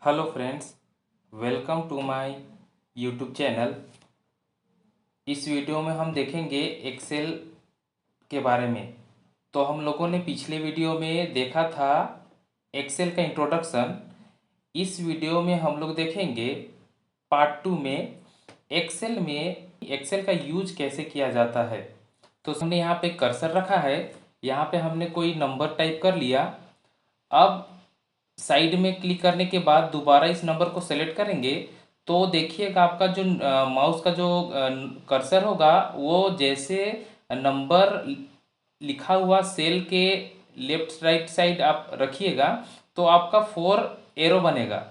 Hello friends, welcome to my YouTube channel. इस video में हम देखेंगे एक्सेल के बारे में। तो हम लोगों ने पिछले वीडियो में देखा था एक्सेल का इंट्रोडक्शन। इस वीडियो में हम लोग देखेंगे पार्ट 2 में एक्सेल का यूज कैसे किया जाता है। तो हमने यहाँ पे कर्सर रखा है, यहाँ पे हमने कोई नंबर टाइप कर लिया। अब साइड में क्लिक करने के बाद दोबारा इस नंबर को सेलेक्ट करेंगे तो देखिएगा आपका जो माउस का जो कर्सर होगा वो जैसे नंबर लिखा हुआ सेल के लेफ्ट राइट साइड आप रखिएगा तो आपका 4 एरो बनेगा।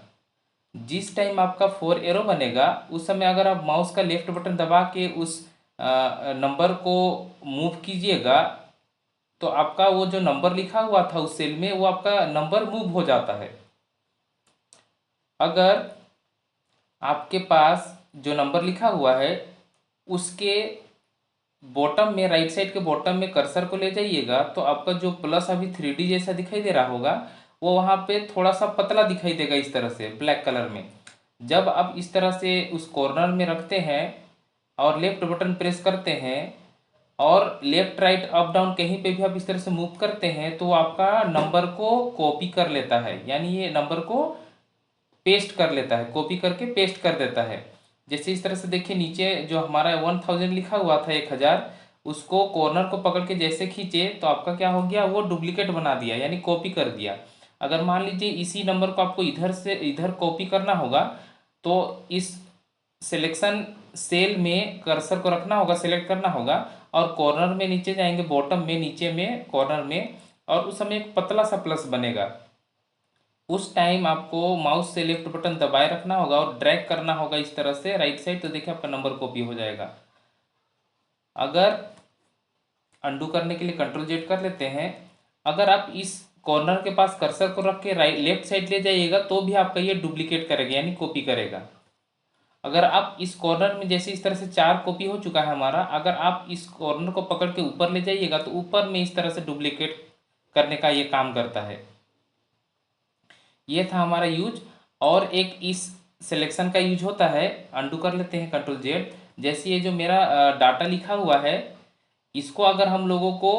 जिस टाइम आपका 4 एरो बनेगा उस समय अगर आप माउस का लेफ्ट बटन दबा के उस नंबर को मूव कीजिएगा तो आपका वो जो नंबर लिखा हुआ था उस सेल में वो आपका नंबर मूव हो जाता है। अगर आपके पास जो नंबर लिखा हुआ है उसके बॉटम में, राइट साइड के बॉटम में कर्सर को ले जाइएगा तो आपका जो प्लस अभी 3D जैसा दिखाई दे रहा होगा वो वहाँ पे थोड़ा सा पतला दिखाई देगा, इस तरह से ब्लैक कलर में। जब आप इस तरह से उस कॉर्नर में रखते हैं और लेफ्ट बटन प्रेस करते हैं और लेफ्ट राइट अप डाउन कहीं पे भी आप इस तरह से मूव करते हैं तो आपका नंबर को कॉपी कर लेता है, यानी ये नंबर को पेस्ट कर लेता है, कॉपी करके पेस्ट कर देता है। जैसे इस तरह से देखिए नीचे जो हमारा 1000 लिखा हुआ था, 1000, उसको कॉर्नर को पकड़ के जैसे खींचे तो आपका क्या हो गया, वो डुप्लीकेट बना दिया यानी कॉपी कर दिया। अगर मान लीजिए इसी नंबर को आपको इधर से इधर कॉपी करना होगा तो इस सिलेक्शन सेल में कर्सर को रखना होगा, सेलेक्ट करना होगा और कॉर्नर में नीचे जाएंगे, बॉटम में नीचे में कॉर्नर में, और उस समय एक पतला सा प्लस बनेगा। उस टाइम आपको माउस से लेफ्ट बटन दबाए रखना होगा और ड्रैग करना होगा इस तरह से राइट साइड, तो देखिए आपका नंबर कॉपी हो जाएगा। अगर अंडू करने के लिए कंट्रोल जेड कर लेते हैं। अगर आप इस कॉर्नर के पास कर्सर को रख के राइट लेफ्ट साइड ले जाइएगा तो भी आपका ये डुप्लीकेट करेगा यानी कॉपी करेगा। अगर आप इस कॉर्नर में, जैसे इस तरह से 4 कॉपी हो चुका है हमारा, अगर आप इस कॉर्नर को पकड़ के ऊपर ले जाइएगा तो ऊपर में इस तरह से डुप्लीकेट करने का ये काम करता है। ये था हमारा यूज। और एक इस सिलेक्शन का यूज होता है, अंडू कर लेते हैं कंट्रोल जेड। जैसे ये जो मेरा डाटा लिखा हुआ है इसको अगर हम लोगों को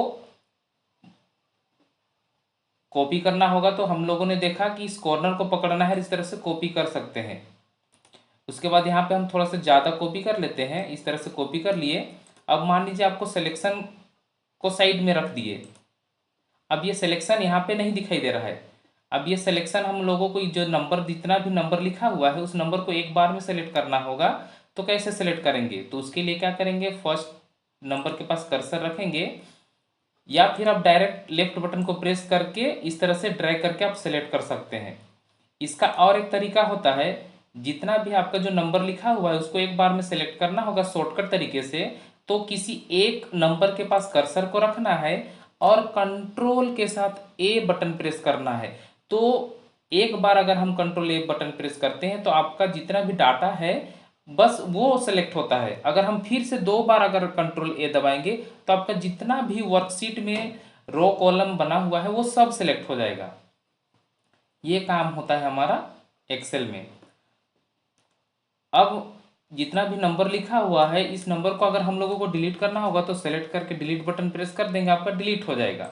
कॉपी करना होगा तो हम लोगों ने देखा कि इस कॉर्नर को पकड़ना है, इस तरह से कॉपी कर सकते हैं। उसके बाद यहाँ पे हम थोड़ा सा ज़्यादा कॉपी कर लेते हैं, इस तरह से कॉपी कर लिए। अब मान लीजिए आपको सिलेक्शन को साइड में रख दिए, अब ये सिलेक्शन यहाँ पे नहीं दिखाई दे रहा है। अब ये सिलेक्शन हम लोगों को जो नंबर, जितना भी नंबर लिखा हुआ है उस नंबर को एक बार में सेलेक्ट करना होगा। तो कैसे सेलेक्ट करेंगे, तो उसके लिए क्या करेंगे, फर्स्ट नंबर के पास कर्सर रखेंगे या फिर आप डायरेक्ट लेफ्ट बटन को प्रेस करके इस तरह से ड्रैग करके आप सेलेक्ट कर सकते हैं। इसका और एक तरीका होता है, जितना भी आपका जो नंबर लिखा हुआ है उसको एक बार में सेलेक्ट करना होगा शॉर्टकट तरीके से। तो किसी एक नंबर के पास कर्सर को रखना है और कंट्रोल के साथ ए बटन प्रेस करना है। तो एक बार अगर हम कंट्रोल ए बटन प्रेस करते हैं तो आपका जितना भी डाटा है बस वो सेलेक्ट होता है। अगर हम फिर से 2 बार अगर कंट्रोल ए दबाएंगे तो आपका जितना भी वर्कशीट में रो कॉलम बना हुआ है वो सब सेलेक्ट हो जाएगा। ये काम होता है हमारा एक्सेल में। अब जितना भी नंबर लिखा हुआ है इस नंबर को अगर हम लोगों को डिलीट करना होगा तो सेलेक्ट करके डिलीट बटन प्रेस कर देंगे, आपका डिलीट हो जाएगा।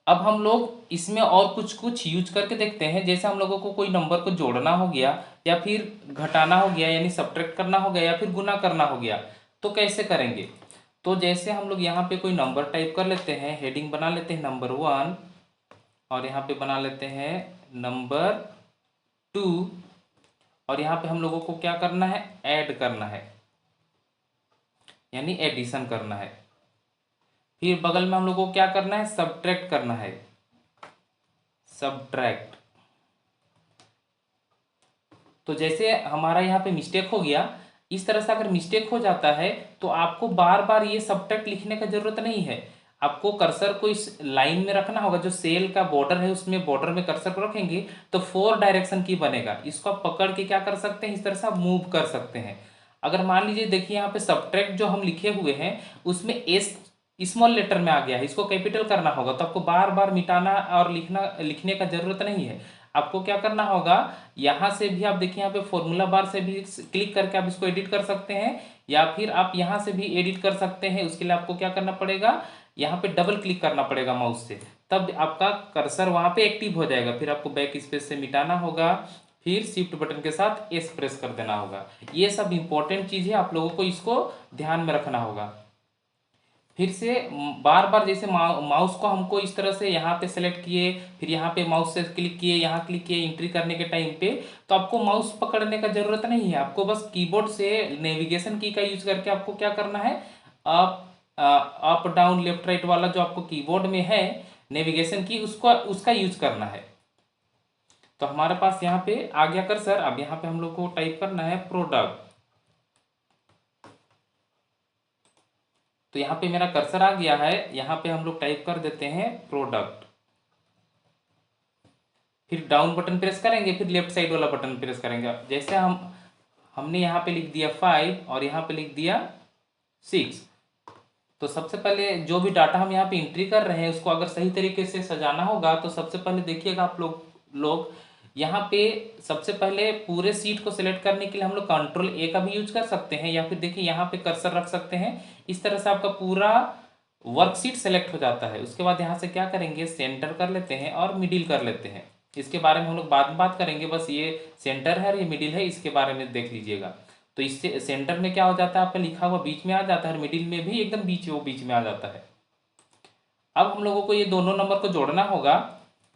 अब हम लोग इसमें और कुछ कुछ यूज करके देखते हैं। जैसे हम लोगों को कोई नंबर को जोड़ना हो गया या फिर घटाना हो गया यानी सब्ट्रैक्ट करना हो गया या फिर गुना करना हो गया तो कैसे करेंगे। तो जैसे हम लोग यहाँ पे कोई नंबर टाइप कर लेते हैं, हेडिंग बना लेते हैं नंबर 1 और यहाँ पे बना लेते हैं नंबर 2 और यहाँ पे हम लोगों को क्या करना है, ऐड करना है यानी एडिशन करना है। फिर बगल में हम लोगों को क्या करना है, सब्ट्रैक्ट करना है, सब्ट्रैक्ट। तो जैसे हमारा यहाँ पे मिस्टेक हो गया, इस तरह से अगर मिस्टेक हो जाता है तो आपको बार बार ये सब्ट्रैक्ट लिखने का जरूरत नहीं है। आपको कर्सर को इस लाइन में रखना होगा, जो सेल का बॉर्डर है उसमें बॉर्डर में कर्सर को रखेंगे तो 4 डायरेक्शन की बनेगा। इसको आप पकड़ के क्या कर सकते हैं, इस तरह से आप मूव कर सकते हैं। अगर मान लीजिए देखिए यहाँ पे सब्ट्रैक्ट जो हम लिखे हुए हैं उसमें एस स्मॉल लेटर में आ गया है, इसको कैपिटल करना होगा तो आपको बार बार मिटाना और लिखने का जरूरत नहीं है। आपको क्या करना होगा, यहाँ से भी आप देखिए यहाँ पे फॉर्मूला बार से भी क्लिक करके आप इसको एडिट कर सकते हैं, या फिर आप यहाँ से भी एडिट कर सकते हैं। उसके लिए आपको क्या करना पड़ेगा, यहाँ पे डबल क्लिक करना पड़ेगा माउस से, तब आपका कर्सर वहाँ पे एक्टिव हो जाएगा। फिर आपको बैक स्पेस से मिटाना होगा, फिर शिफ्ट बटन के साथ एस प्रेस कर देना होगा। ये सब इंपॉर्टेंट चीज़ है, आप लोगों को इसको ध्यान में रखना होगा। फिर से बार बार जैसे माउस को हमको इस तरह से यहाँ पे सेलेक्ट किए, फिर यहाँ पे माउस से क्लिक किए, यहाँ क्लिक किए एंट्री करने के टाइम पे, तो आपको माउस पकड़ने का जरूरत नहीं है। आपको बस कीबोर्ड से नेविगेशन की का यूज करके आपको क्या करना है, up up down left right वाला जो आपको कीबोर्ड में है नेविगेशन की, उसको उसका यूज करना है। तो हमारे पास यहाँ पे आ गया कर्सर। अब यहाँ पे हम लोग को टाइप करना है प्रोडक्ट। तो यहाँ पे मेरा कर्सर आ गया है, यहाँ पे हम लोग टाइप कर देते हैं प्रोडक्ट। फिर डाउन बटन प्रेस करेंगे, फिर लेफ्ट साइड वाला बटन प्रेस करेंगे। जैसे हमने यहाँ पे लिख दिया 5 और यहाँ पे लिख दिया 6। तो सबसे पहले जो भी डाटा हम यहाँ पे एंट्री कर रहे हैं उसको अगर सही तरीके से सजाना होगा, तो सबसे पहले देखिएगा आप लोग यहाँ पे सबसे पहले पूरे सीट को सिलेक्ट करने के लिए हम लोग कंट्रोल ए का भी यूज कर सकते हैं, या फिर देखिए यहाँ पे कर्सर रख सकते हैं। इस तरह से आपका पूरा वर्कशीट सेलेक्ट हो जाता है। उसके बाद यहाँ से क्या करेंगे, सेंटर कर लेते हैं और मिडिल कर लेते हैं। इसके बारे में हम लोग बाद में बात करेंगे, बस ये सेंटर है और ये मिडिल है, इसके बारे में देख लीजिएगा। तो इससे सेंटर में क्या हो जाता है, आपका लिखा हुआ बीच में आ जाता है, और मिडिल में भी एकदम बीच में आ जाता है। अब हम लोगों को ये दोनों नंबर को जोड़ना होगा।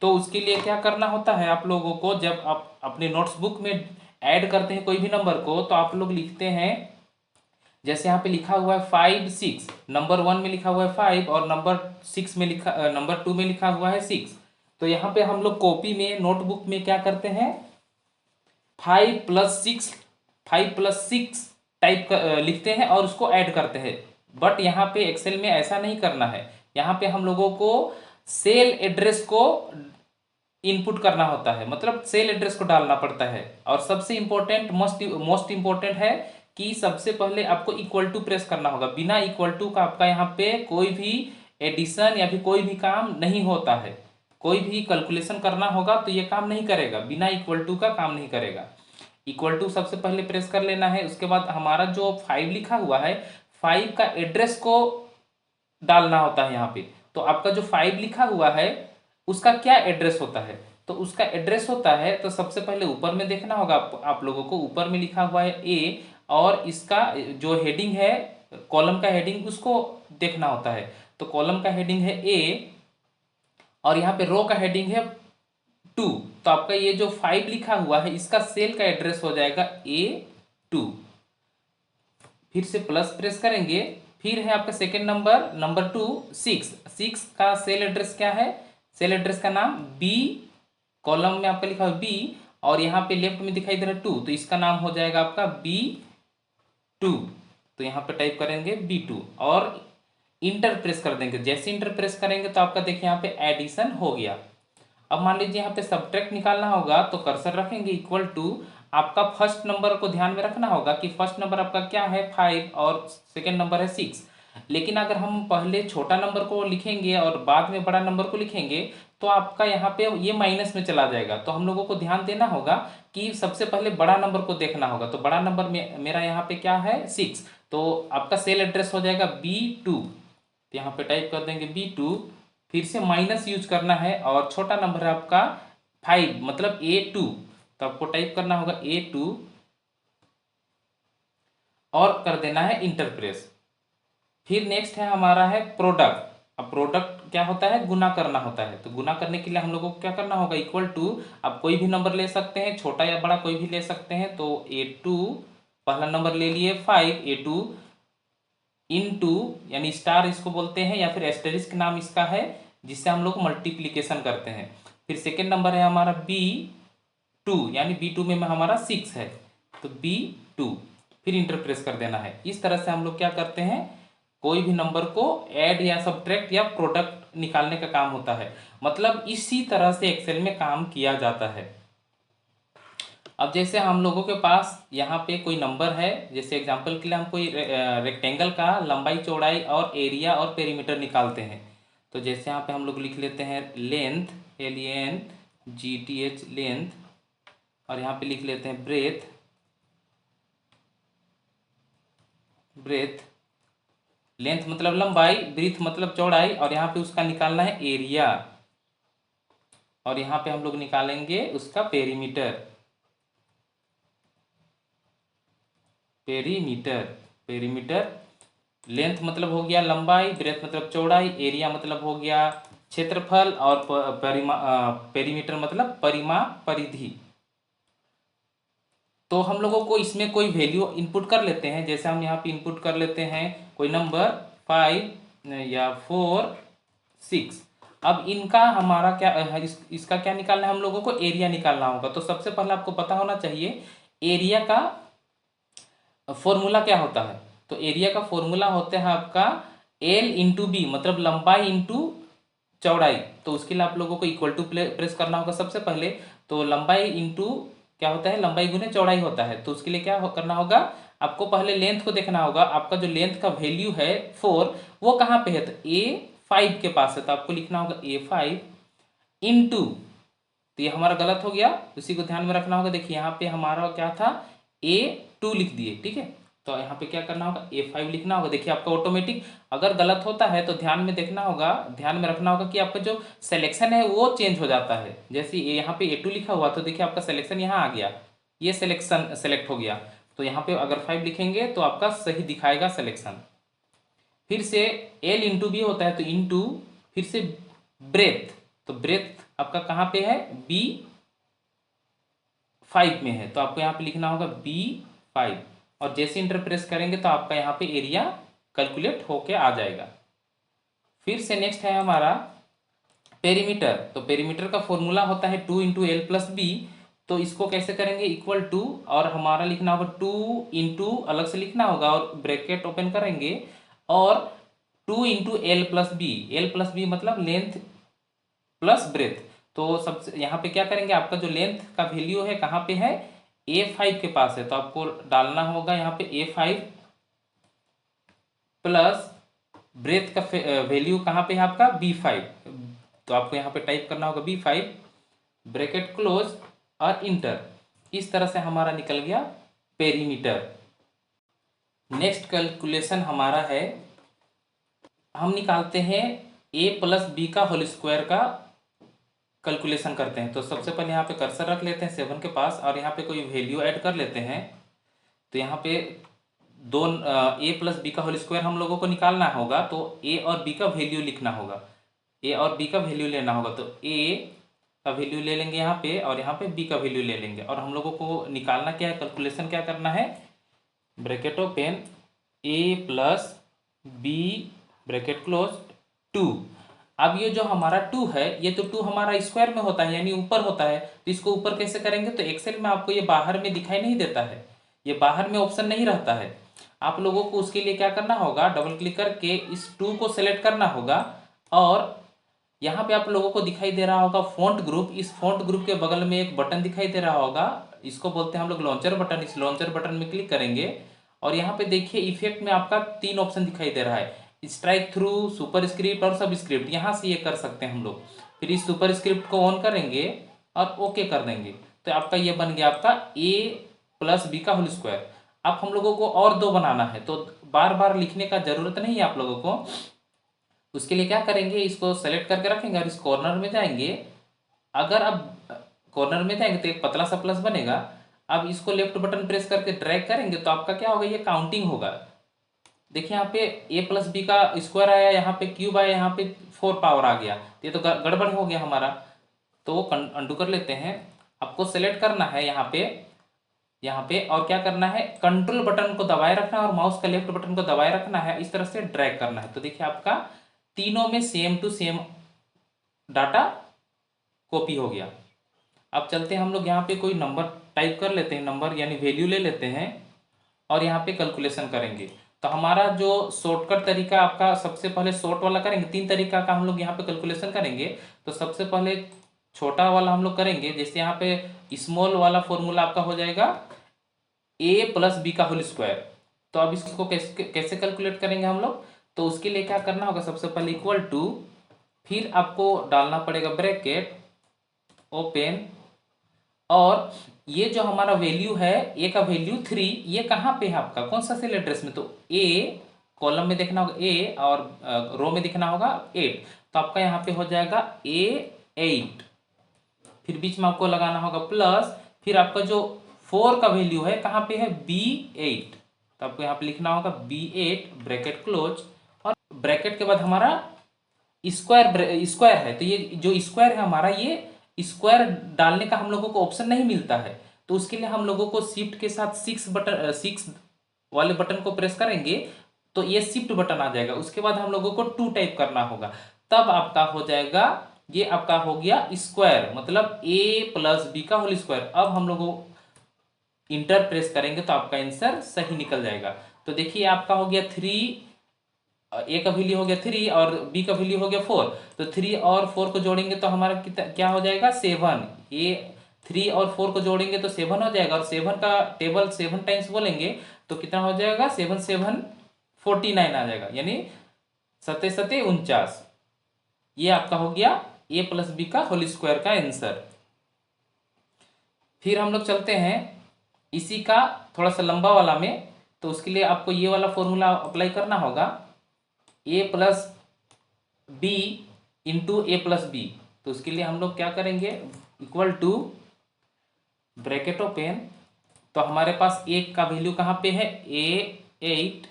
तो उसके लिए क्या करना होता है, आप लोगों को जब आप अपने नोट्स बुक में ऐड करते हैं कोई भी नंबर को, तो आप लोग लिखते हैं, जैसे यहाँ पे लिखा हुआ है 5 6, नंबर 1 में लिखा हुआ है 5 और नंबर 2 में लिखा हुआ है 6। तो यहाँ पे हम लोग कॉपी में नोटबुक में क्या करते हैं, 5 + 6 टाइप लिखते हैं और उसको ऐड करते हैं। बट यहाँ पे एक्सेल में ऐसा नहीं करना है। यहाँ पे हम लोगों को सेल एड्रेस को इनपुट करना होता है, मतलब सेल एड्रेस को डालना पड़ता है। और सबसे इंपॉर्टेंट मोस्ट इंपॉर्टेंट है कि सबसे पहले आपको इक्वल टू प्रेस करना होगा। बिना इक्वल टू का आपका यहाँ पे कोई भी एडिशन या फिर कोई भी काम नहीं होता है। कोई भी कैलकुलेशन करना होगा तो ये काम नहीं करेगा, बिना इक्वल टू का काम नहीं करेगा। इक्वल टू सबसे पहले प्रेस कर लेना है। उसके बाद हमारा जो 5 लिखा हुआ है, 5 का एड्रेस को डालना होता है यहाँ पे। तो आपका जो 5 लिखा हुआ है उसका क्या एड्रेस होता है, तो उसका एड्रेस होता है, तो सबसे पहले ऊपर में देखना होगा आप लोगों को। ऊपर में लिखा हुआ है ए, और इसका जो हेडिंग है, कॉलम का हेडिंग, उसको देखना होता है। तो कॉलम का हेडिंग है ए और यहाँ पे रो का हेडिंग है 2। तो आपका ये जो 5 लिखा हुआ है इसका सेल का एड्रेस हो जाएगा A2। फिर से प्लस प्रेस करेंगे। फिर है आपका सेकेंड नंबर 2 6 का सेल एड्रेस क्या है, सेल एड्रेस का नाम बी, कॉलम में आपका लिखा हुआ बी और यहाँ पे लेफ्ट में दिखाई दे रहा है 2, तो इसका नाम हो जाएगा आपका B2। तो यहाँ पे टाइप करेंगे B2 और इंटर प्रेस कर देंगे। जैसे इंटर प्रेस करेंगे तो आपका देखिए यहाँ पे एडिशन हो गया। अब मान लीजिए यहाँ पे सब्ट्रैक्ट निकालना होगा, तो कर्सर रखेंगे इक्वल टू, आपका फर्स्ट नंबर को ध्यान में रखना होगा कि फर्स्ट नंबर आपका क्या है 5 और सेकेंड नंबर है 6। लेकिन अगर हम पहले छोटा नंबर को लिखेंगे और बाद में बड़ा नंबर को लिखेंगे तो आपका यहाँ पे ये माइनस में चला जाएगा। तो हम लोगों को ध्यान देना होगा कि सबसे पहले बड़ा नंबर को देखना होगा। तो बड़ा नंबर में मेरा यहाँ पे क्या है 6, तो आपका सेल एड्रेस हो जाएगा B2। तो यहाँ पे टाइप कर देंगे B2, फिर से माइनस यूज करना है और छोटा नंबर है आपका 5 मतलब A2, तो आपको टाइप करना होगा A2 और कर देना है इंटर प्रेस। फिर नेक्स्ट है हमारा है प्रोडक्ट। अब प्रोडक्ट क्या होता है, गुना करना होता है। तो गुना करने के लिए हम लोगों को क्या करना होगा, इक्वल टू, आप कोई भी नंबर ले सकते हैं, छोटा या बड़ा कोई भी ले सकते हैं। तो A2 पहला नंबर ले लिए 5, A2 इनटू, यानी स्टार इसको बोलते हैं या फिर एस्टेरिस्क नाम इसका है, जिससे हम लोग मल्टीप्लीकेशन करते हैं। फिर सेकेंड नंबर है हमारा B2, यानी B2 में हमारा 6 है, तो B2 फिर इंटर प्रेस कर देना है। इस तरह से हम लोग क्या करते हैं, कोई भी नंबर को ऐड या सब्ट्रैक्ट या प्रोडक्ट निकालने का काम होता है। मतलब इसी तरह से एक्सेल में काम किया जाता है। अब जैसे हम लोगों के पास यहाँ पे कोई नंबर है, जैसे एग्जांपल के लिए हम कोई रेक्टेंगल का लंबाई चौड़ाई और एरिया और पेरीमीटर निकालते हैं। तो जैसे यहाँ पे हम लोग लिख लेते हैं लेंथ, LEN GTH लेंथ, और यहाँ पे लिख लेते हैं ब्रेथ। लेंथ मतलब लंबाई, ब्रीथ मतलब चौड़ाई, और यहाँ पे उसका निकालना है एरिया, और यहाँ पे हम लोग निकालेंगे उसका पेरीमीटर। पेरीमीटर लेंथ मतलब हो गया लंबाई, ब्रेथ मतलब चौड़ाई, एरिया मतलब हो गया क्षेत्रफल, और पेरीमीटर मतलब परिधि। तो हम लोगों को इसमें कोई वैल्यू इनपुट कर लेते हैं। जैसे हम यहाँ पे इनपुट कर लेते हैं कोई नंबर 5 या 4 6। अब इनका हमारा क्या इसका क्या निकालना है, हम लोगों को एरिया निकालना होगा। तो सबसे पहले आपको पता होना चाहिए एरिया का फॉर्मूला क्या होता है। तो एरिया का फॉर्मूला होता है आपका एल इंटू बी, मतलब लंबाई इंटू चौड़ाई। तो उसके लिए आप लोगों को इक्वल टू प्रेस करना होगा सबसे पहले। तो लंबाई इंटू क्या होता है, लंबाई गुने चौड़ाई होता है। तो उसके लिए क्या करना होगा, आपको पहले लेंथ को देखना होगा। आपका जो लेंथ का वैल्यू है 4, वो कहाँ पे है, तो A5 के पास है। तो आपको लिखना होगा A5 इंटू, तो ये हमारा गलत हो गया, उसी को ध्यान में रखना होगा। देखिए यहाँ पे हमारा क्या था, A2 लिख दिए, ठीक है। तो यहाँ पे क्या करना होगा, A5 लिखना होगा। देखिए आपका ऑटोमेटिक अगर गलत होता है तो ध्यान में देखना होगा, ध्यान में रखना होगा कि आपका जो सिलेक्शन है वो चेंज हो जाता है। जैसे यहाँ पे A2 लिखा हुआ, तो देखिए आपका सिलेक्शन यहाँ आ गया, ये सिलेक्शन सेलेक्ट हो गया। तो यहाँ पे अगर 5 लिखेंगे तो आपका सही दिखाएगा सिलेक्शन। फिर से L इंटू बी होता है, तो इंटू फिर से ब्रेथ, तो ब्रेथ आपका कहाँ पे है, B5 में है। तो आपको यहाँ पे लिखना होगा B5, और जैसे इंटर प्रेस करेंगे तो आपका यहाँ पे एरिया कैलकुलेट होके आ जाएगा। फिर से नेक्स्ट है हमारा पेरीमीटर। तो पेरीमीटर का फॉर्मूला होता है 2 इंटू एल प्लस बी। तो इसको कैसे करेंगे, इक्वल टू, और हमारा लिखना होगा 2 इंटू, अलग से लिखना होगा और ब्रैकेट ओपन करेंगे, और 2 into L plus B. L plus B मतलब लेंथ प्लस ब्रेथ। तो सबसे यहाँ पे क्या करेंगे, आपका जो लेंथ का वैल्यू है कहाँ पे है, A5 के पास है। तो आपको डालना होगा यहाँ पे A5 प्लस ब्रेथ का वैल्यू कहाँ पे है आपका, B5। तो आपको यहाँ पे टाइप करना होगा B5 ब्रैकेट क्लोज और इंटर। इस तरह से हमारा निकल गया पेरीमीटर। नेक्स्ट कैलकुलेशन हमारा है, हम निकालते हैं A प्लस बी का होल स्क्वायर का कैलकुलेशन करते हैं। तो सबसे पहले यहाँ पे कर्सर रख लेते हैं 7 के पास, और यहाँ पे कोई वैल्यू ऐड कर लेते हैं। तो यहाँ पे दो A प्लस बी का होल स्क्वायर हम लोगों को निकालना होगा। तो A और B का वैल्यू लिखना होगा, A और B का वैल्यू लेना होगा। तो A का वैल्यू ले लेंगे यहाँ पे, और यहाँ पे B का वैल्यू ले लेंगे। और हम लोगों को निकालना क्या है, कैलकुलेशन क्या करना है, bracket open A plus B bracket close 2। अब ये जो हमारा 2 है, ये तो 2 हमारा स्क्वायर में होता है, यानी ऊपर होता है। तो इसको ऊपर कैसे करेंगे, तो एक्सेल में आपको ये बाहर में दिखाई नहीं देता है, ये बाहर में ऑप्शन नहीं रहता है। आप लोगों को उसके लिए क्या करना होगा, डबल क्लिक करके इस 2 को सेलेक्ट करना होगा, और यहाँ पे आप लोगों को दिखाई दे रहा होगा फॉन्ट ग्रुप। इस फॉन्ट ग्रुप के बगल में एक बटन दिखाई दे रहा होगा, इसको बोलते हैं हम लोग लॉन्चर बटन। इस लॉन्चर बटन में क्लिक करेंगे, और यहाँ पे देखिए इफेक्ट में आपका 3 ऑप्शन दिखाई दे रहा है, स्ट्राइक थ्रू, सुपर स्क्रिप्ट और सब स्क्रिप्ट। यहाँ से ये कर सकते हैं हम लोग। फिर इस सुपर स्क्रिप्ट को ऑन करेंगे और ओके कर देंगे, तो आपका ये बन गया आपका A प्लस बी का होल स्क्वायर। अब हम लोगों को और 2 बनाना है, तो बार बार लिखने का जरूरत नहीं है आप लोगों को। उसके लिए क्या करेंगे, इसको सेलेक्ट करके रखेंगे और इस कॉर्नर में जाएंगे। अगर अब कॉर्नर में जाएंगे तो एक पतला सा प्लस बनेगा। अब इसको लेफ्ट बटन प्रेस करके ड्रैग करेंगे तो आपका क्या होगा, ये काउंटिंग होगा। देखिए यहाँ पे A प्लस बी का स्क्वायर आया, यहाँ पे क्यूब आया, यहाँ पे 4 पावर आ गया। ये तो गड़बड़ हो गया हमारा। तो अंडू कर लेते हैं। आपको सेलेक्ट करना है यहाँ पे और क्या करना है, कंट्रोल बटन को दबाए रखना है और माउस का लेफ्ट बटन को दबाए रखना है, इस तरह से ड्रैग करना है। तो देखिए आपका तीनों में same to same data copy हो गया। अब चलते हैं हम लोग यहाँ पे कोई नंबर टाइप कर लेते हैं, नंबर यानी वैल्यू ले लेते हैं, और यहाँ पे कैलकुलेशन करेंगे। तो हमारा जो शॉर्टकट तरीका आपका, सबसे पहले शॉर्ट वाला करेंगे। 3 तरीका का हम लोग यहाँ पे कैलकुलेशन करेंगे। तो सबसे पहले छोटा वाला हम लोग करेंगे। जैसे यहाँ पे स्मॉल वाला फॉर्मूला आपका हो जाएगा A प्लस बी का होल स्क्वायर। तो अब इसको कैसे कैलकुलेट करेंगे हम लोग, तो उसके लिए क्या करना होगा, सबसे पहले इक्वल टू, फिर आपको डालना पड़ेगा ब्रैकेट, ओपन, और ये जो हमारा वैल्यू है ए का वैल्यू 3, ये कहाँ पे है आपका, कौन सा सेल एड्रेस में, तो ए कॉलम में देखना होगा ए, और रो में दिखना होगा 8, तो आपका यहाँ पे हो जाएगा A8, फिर बीच में आपको लगाना होगा प्लस, फिर आपका जो 4 का वैल्यू है कहाँ पे है B8, तो आपको यहाँ पे लिखना होगा B8 ब्रैकेट क्लोज, और ब्रैकेट के बाद हमारा स्क्वायर है, तो ये जो स्क्वायर है हमारा, ये स्क्वायर डालने का हम लोगों को ऑप्शन नहीं मिलता है, तो उसके लिए हम लोगों को शिफ्ट के साथ 6 वाले बटन को प्रेस करेंगे तो ये शिफ्ट बटन आ जाएगा, उसके बाद हम लोगों को 2 टाइप करना होगा, तब आपका हो जाएगा, ये आपका हो गया स्क्वायर, मतलब A+B का होल स्क्वायर। अब हम लोगों इंटर प्रेस करेंगे तो आपका आंसर सही निकल जाएगा। तो देखिए आपका हो गया 3, ए का वैल्यू हो गया 3 और बी का वैल्यू हो गया 4, तो 3 और 4 को जोड़ेंगे तो हमारा कितना क्या हो जाएगा 7, ये 3 और 4 को जोड़ेंगे तो 7 हो जाएगा, और 7 का टेबल 7 टाइम्स बोलेंगे तो कितना हो जाएगा 7 7 49 आ जाएगा, यानी 7 7 49। ये आपका हो गया A+B का होल स्क्वायर का आंसर। फिर हम लोग चलते हैं इसी का थोड़ा सा लंबा वाला में, तो उसके लिए आपको ये वाला फॉर्मूला अप्लाई करना होगा, A+B इंटू A+B, तो उसके लिए हम लोग क्या करेंगे, इक्वल टू ब्रैकेट ओपन, तो हमारे पास ए का वैल्यू कहाँ पे है A8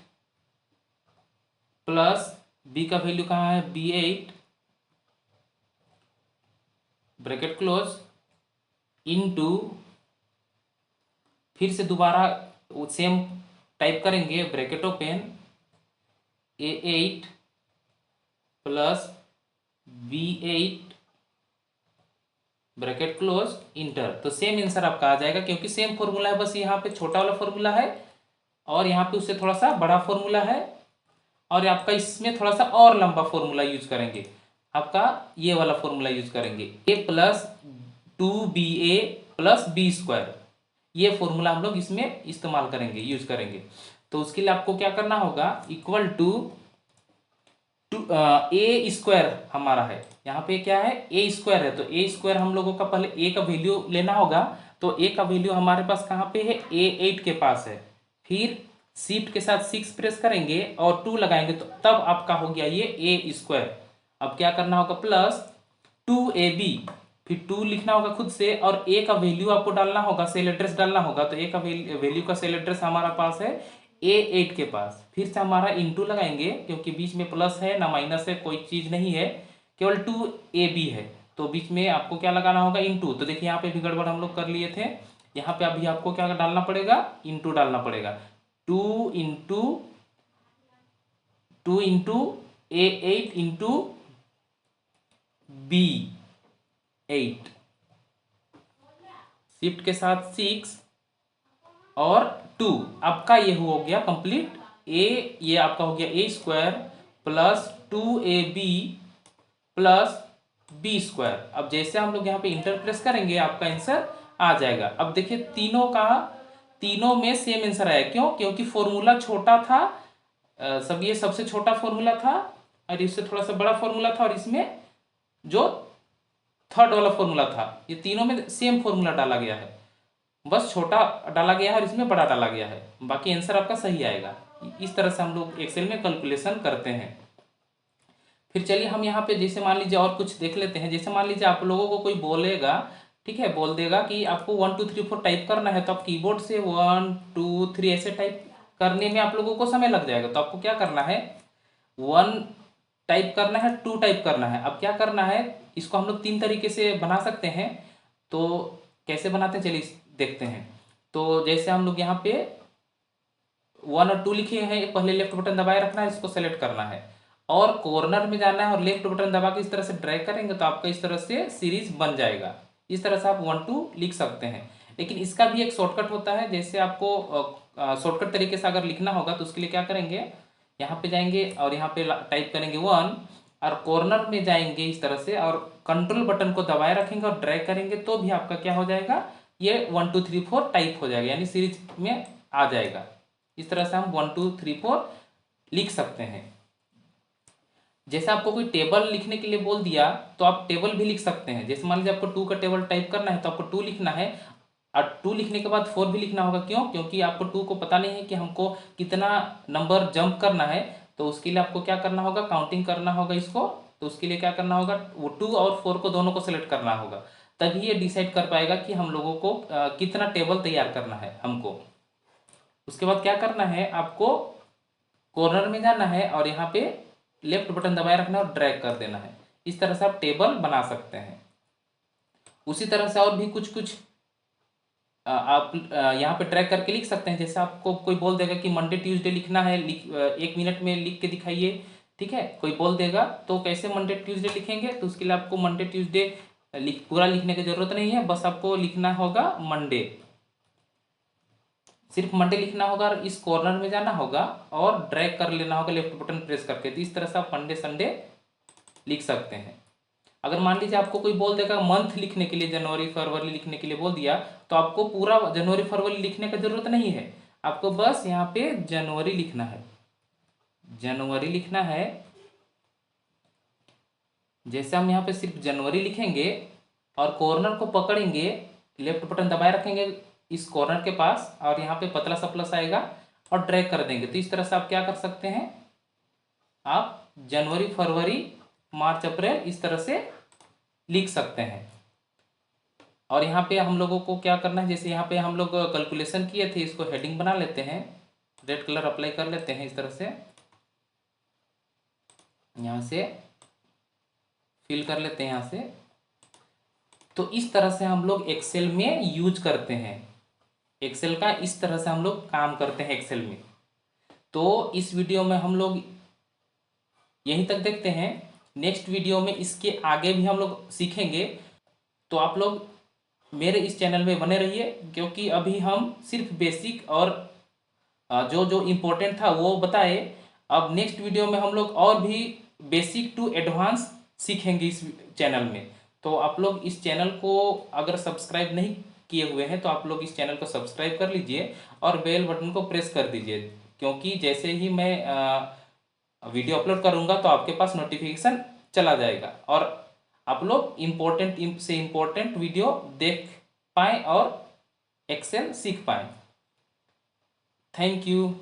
प्लस बी का वैल्यू कहाँ है B8 ब्रैकेट क्लोज, इनटू, फिर से दोबारा सेम टाइप करेंगे bracket open, A8 plus B8 bracket close, inter, तो सेम आंसर आपका आ जाएगा, क्योंकि सेम फॉर्मूला है, बस यहाँ पे छोटा वाला फॉर्मूला है और यहाँ पे उससे थोड़ा सा बड़ा फॉर्मूला है, और आपका इसमें थोड़ा सा और लंबा फॉर्मूला यूज करेंगे, आपका ये वाला फॉर्मूला यूज करेंगे A+2BA प्लस B², ये फॉर्मूला हम लोग इसमें इस्तेमाल करेंगे, यूज करेंगे। तो उसके लिए आपको क्या करना होगा, इक्वल टू A² हमारा है, यहाँ पे क्या है A² है, तो A² हम लोगों का पहले A का वैल्यू लेना होगा, तो A का वैल्यू हमारे पास कहाँ पे है A8 के पास है, फिर शिफ्ट के साथ 6 प्रेस करेंगे और 2 लगाएंगे तो तब आपका हो गया ये A²। अब क्या करना होगा प्लस 2AB, फिर 2 लिखना होगा खुद से, और A का वैल्यू आपको डालना होगा, सेल एड्रेस डालना होगा, तो A का वैल्यू का सेल एड्रेस हमारा पास है A8 के पास, फिर से हमारा इंटू लगाएंगे, क्योंकि बीच में प्लस है ना माइनस है, कोई चीज़ नहीं है, केवल 2AB है, तो बीच में आपको क्या लगाना होगा इंटू, तो देखिए यहाँ पे भी गड़बड़ हम लोग कर लिए थे, यहाँ पे अभी आपको क्या डालना पड़ेगा, इंटू डालना पड़ेगा, 2 into A8 into B8, shift के साथ 6 और 2, आपका ये हो गया कंप्लीट ये आपका हो गया A² plus 2AB plus B²। अब जैसे हम लोग यहाँ पे इंटर प्रेस करेंगे आपका आंसर आ जाएगा। अब देखिए तीनों में सेम आंसर आया, क्यों, क्योंकि फॉर्मूला छोटा था, सब ये सबसे छोटा फॉर्मूला था और इससे थोड़ा सा बड़ा फॉर्मूला था, और इसमें जो थर्ड वाला फॉर्मूला था, ये तीनों में सेम फॉर्मूला डाला गया है, बस छोटा डाला गया है और इसमें बड़ा डाला गया है, बाकी आंसर आपका सही आएगा। इस तरह से हम लोग एक्सेल में कैलकुलेशन करते हैं। फिर चलिए हम यहाँ पे जैसे मान लीजिए और कुछ देख लेते हैं, जैसे मान लीजिए आप लोगों को कोई बोलेगा, ठीक है, बोल देगा कि आपको 1 2 3 4 टाइप करना है, तो आप कीबोर्ड से 1 2 3 ऐसे टाइप करने में आप लोगों को समय लग जाएगा, तो आपको क्या करना है 1 टाइप करना है, 2 टाइप करना है। अब क्या करना है, इसको हम लोग 3 तरीके से बना सकते हैं, तो कैसे बनाते हैं चलिए देखते हैं। तो जैसे हम लोग यहाँ पे 1 और 2 लिखे हैं, पहले लेफ्ट बटन दबाए रखना है, इसको सेलेक्ट करना है और कॉर्नर में जाना है और लेफ्ट बटन दबा के इस तरह से ड्रैग करेंगे तो आपका इस तरह से सीरीज बन जाएगा। इस तरह से आप 1 2 लिख सकते हैं, लेकिन इसका भी एक शॉर्टकट होता है। जैसे आपको शॉर्टकट तरीके से अगर लिखना होगा तो उसके लिए क्या करेंगे, यहाँ पे जाएंगे और यहाँ पे टाइप करेंगे 1 और कॉर्नर में जाएंगे इस तरह से और कंट्रोल बटन को दबाए रखेंगे और ड्रैग करेंगे तो भी आपका क्या हो जाएगा, ये 1 2 3 4 टाइप हो जाएगा, यानी सीरीज में आ जाएगा। इस तरह से हम 1 2 3 4 लिख सकते हैं। जैसे आपको कोई टेबल लिखने के लिए बोल दिया तो आप टेबल भी लिख सकते हैं। जैसे मान लीजिए आपको 2 का टेबल टाइप करना है तो आपको 2 लिखना है, और 2 लिखने के बाद 4 भी लिखना होगा। क्यों? क्योंकि आपको 2 को पता नहीं है कि हमको कितना नंबर जंप करना है, तो उसके लिए आपको क्या करना होगा, काउंटिंग करना होगा इसको। तो उसके लिए क्या करना होगा, वो 2 और 4 को दोनों को सेलेक्ट करना होगा, तभी ये डिसाइड कर पाएगा कि हम लोगों को कितना टेबल तैयार करना है हमको। उसके बाद क्या करना है, आपको कॉर्नर में जाना है और यहाँ पे लेफ्ट बटन दबाए रखना है और ड्रैग कर देना है। इस तरह से आप टेबल बना सकते हैं। उसी तरह से और भी कुछ कुछ आप यहाँ पे ट्रैक करके लिख सकते हैं। जैसे आपको कोई बोल देगा कि मंडे ट्यूसडे लिखना है, 1 मिनट में लिख के दिखाइए, ठीक है, कोई बोल देगा तो कैसे मंडे ट्यूसडे लिखेंगे, तो उसके लिए आपको मंडे ट्यूसडे पूरा लिखने की जरूरत नहीं है, बस आपको लिखना होगा मंडे, सिर्फ मंडे लिखना होगा और इस कॉर्नर में जाना होगा और ड्रैग कर लेना होगा लेफ्ट बटन प्रेस करके। तो इस तरह से आप मंडे संडे लिख सकते हैं। अगर मान लीजिए आपको कोई बोल देगा मंथ लिखने के लिए, जनवरी फरवरी लिखने के लिए बोल दिया, तो आपको पूरा जनवरी फरवरी लिखने की जरूरत नहीं है, आपको बस यहाँ पे जनवरी लिखना है, जनवरी लिखना है। जैसे हम यहाँ पे सिर्फ जनवरी लिखेंगे और कॉर्नर को पकड़ेंगे, लेफ्ट बटन दबाए रखेंगे इस कॉर्नर के पास और यहाँ पे पतला सा प्लस आएगा और ड्रैग कर देंगे, तो इस तरह से आप क्या कर सकते हैं, आप जनवरी फरवरी मार्च अप्रैल इस तरह से लिख सकते हैं। और यहाँ पे हम लोगों को क्या करना है, जैसे यहाँ पे हम लोग कैलकुलेशन किए थे, इसको हेडिंग बना लेते हैं, रेड कलर अप्लाई कर लेते हैं, इस तरह से यहाँ से फिल कर लेते हैं यहाँ से। तो इस तरह से हम लोग एक्सेल में यूज करते हैं, एक्सेल का इस तरह से हम लोग काम करते हैं एक्सेल में। तो इस वीडियो में हम लोग यहीं तक देखते हैं, नेक्स्ट वीडियो में इसके आगे भी हम लोग सीखेंगे। तो आप लोग मेरे इस चैनल में बने रहिए, क्योंकि अभी हम सिर्फ बेसिक और जो जो इम्पोर्टेंट था वो बताए। अब नेक्स्ट वीडियो में हम लोग और भी बेसिक टू एडवांस सीखेंगे इस चैनल में। तो आप लोग इस चैनल को अगर सब्सक्राइब नहीं किए हुए हैं तो आप लोग इस चैनल को सब्सक्राइब कर लीजिए और बेल बटन को प्रेस कर दीजिए, क्योंकि जैसे ही मैं वीडियो अपलोड करूँगा तो आपके पास नोटिफिकेशन चला जाएगा और आप लोग इम्पोर्टेंट से इम्पोर्टेंट वीडियो देख पाएँ और एक्सेल सीख पाएँ। Thank you.